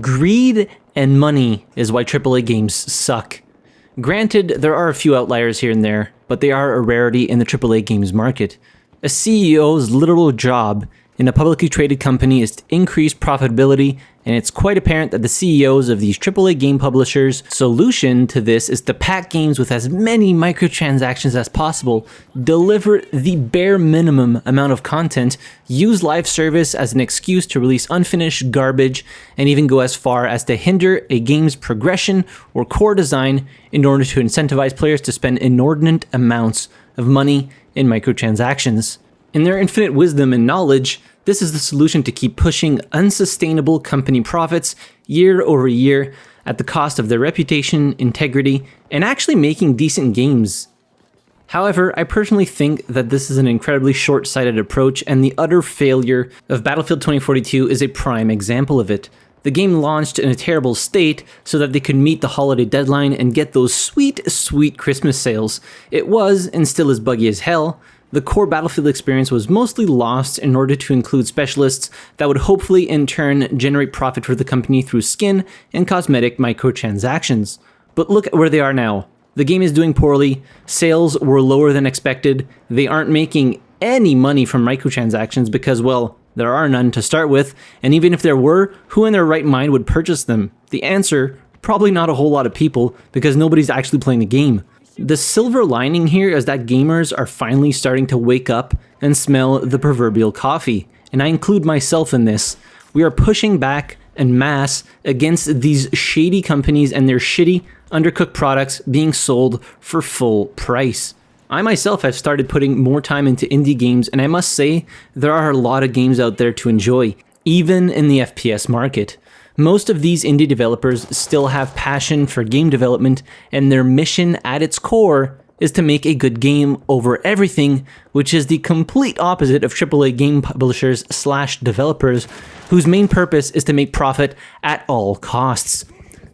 Greed and money is why AAA games suck. Granted, there are a few outliers here and there, but they are a rarity in the AAA games market. A CEO's literal job in a publicly traded company is to increase profitability, and it's quite apparent that the CEOs of these AAA game publishers' solution to this is to pack games with as many microtransactions as possible, deliver the bare minimum amount of content, use live service as an excuse to release unfinished garbage, and even go as far as to hinder a game's progression or core design in order to incentivize players to spend inordinate amounts of money in microtransactions. In their infinite wisdom and knowledge, this is the solution to keep pushing unsustainable company profits year over year at the cost of their reputation, integrity, and actually making decent games. However, I personally think that this is an incredibly short-sighted approach, and the utter failure of Battlefield 2042 is a prime example of it. The game launched in a terrible state so that they could meet the holiday deadline and get those sweet, sweet Christmas sales. It was, and still is, buggy as hell. The core Battlefield experience was mostly lost in order to include specialists that would hopefully in turn generate profit for the company through skin and cosmetic microtransactions. But look at where they are now. The game is doing poorly, sales were lower than expected, they aren't making any money from microtransactions because, well, there are none to start with, and even if there were, who in their right mind would purchase them? The answer, probably not a whole lot of people, because nobody's actually playing the game. The silver lining here is that gamers are finally starting to wake up and smell the proverbial coffee, and I include myself in this. We are pushing back en masse against these shady companies and their shitty, undercooked products being sold for full price. I myself have started putting more time into indie games, and I must say, there are a lot of games out there to enjoy, even in the FPS market. Most of these indie developers still have passion for game development, and their mission at its core is to make a good game over everything, which is the complete opposite of AAA game publishers / developers, whose main purpose is to make profit at all costs.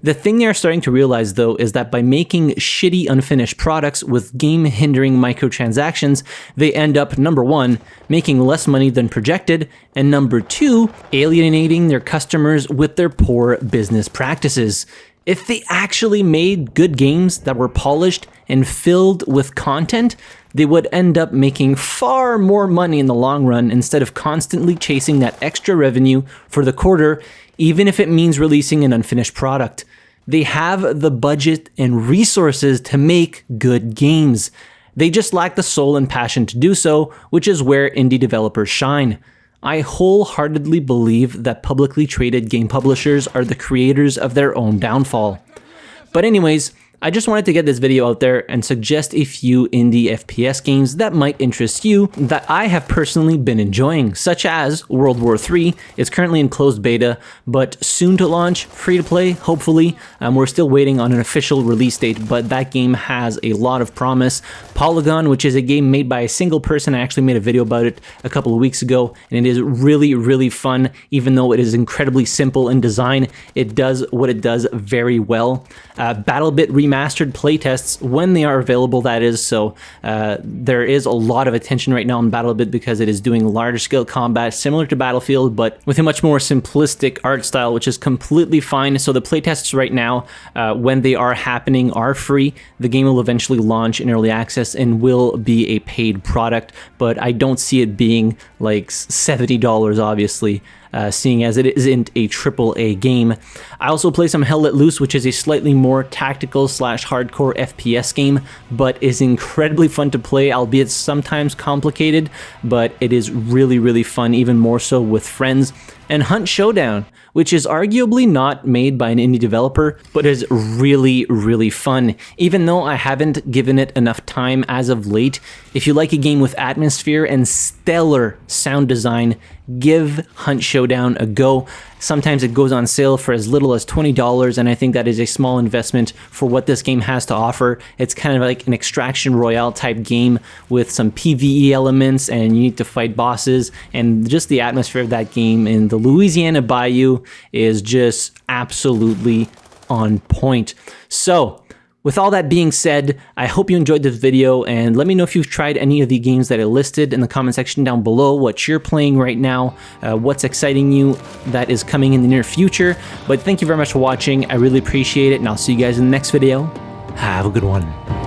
The thing they are starting to realize, though, is that by making shitty unfinished products with game-hindering microtransactions, they end up, number one, making less money than projected, and number two, alienating their customers with their poor business practices. If they actually made good games that were polished and filled with content, they would end up making far more money in the long run instead of constantly chasing that extra revenue for the quarter, even if it means releasing an unfinished product. They have the budget and resources to make good games. They just lack the soul and passion to do so, which is where indie developers shine. I wholeheartedly believe that publicly traded game publishers are the creators of their own downfall. But anyways, I just wanted to get this video out there and suggest a few indie FPS games that might interest you that I have personally been enjoying, such as World War III. It's currently in closed beta, but soon to launch, free to play, hopefully. We're still waiting on an official release date, but that game has a lot of promise. Polygon, which is a game made by a single person. I actually made a video about it a couple of weeks ago, and it is really, really fun. Even though it is incredibly simple in design, it does what it does very well. BattleBit remastered playtests when they are available, that is, so there is a lot of attention right now on BattleBit because it is doing large scale combat similar to Battlefield, but with a much more simplistic art style, which is completely fine. So the playtests right now, when they are happening, are free. The game will eventually launch in early access and will be a paid product, but I don't see it being like $70, obviously. Seeing as it isn't a AAA game. I also play some Hell Let Loose, which is a slightly more tactical / hardcore FPS game, but is incredibly fun to play, albeit sometimes complicated, but it is really, really fun, even more so with friends. And Hunt Showdown, which is arguably not made by an indie developer, but is really, really fun. Even though I haven't given it enough time as of late, if you like a game with atmosphere and stellar sound design, give Hunt Showdown a go. Sometimes it goes on sale for as little as $20, and I think that is a small investment for what this game has to offer. It's kind of like an extraction royale type game with some PvE elements, and you need to fight bosses, and just the atmosphere of that game in the Louisiana Bayou is just absolutely on point. So, With all that being said, I hope you enjoyed this video, and let me know if you've tried any of the games that I listed in the comment section down below, what you're playing right now, what's exciting you that is coming in the near future. But thank you very much for watching. I really appreciate it, and I'll see you guys in the next video. Have a good one.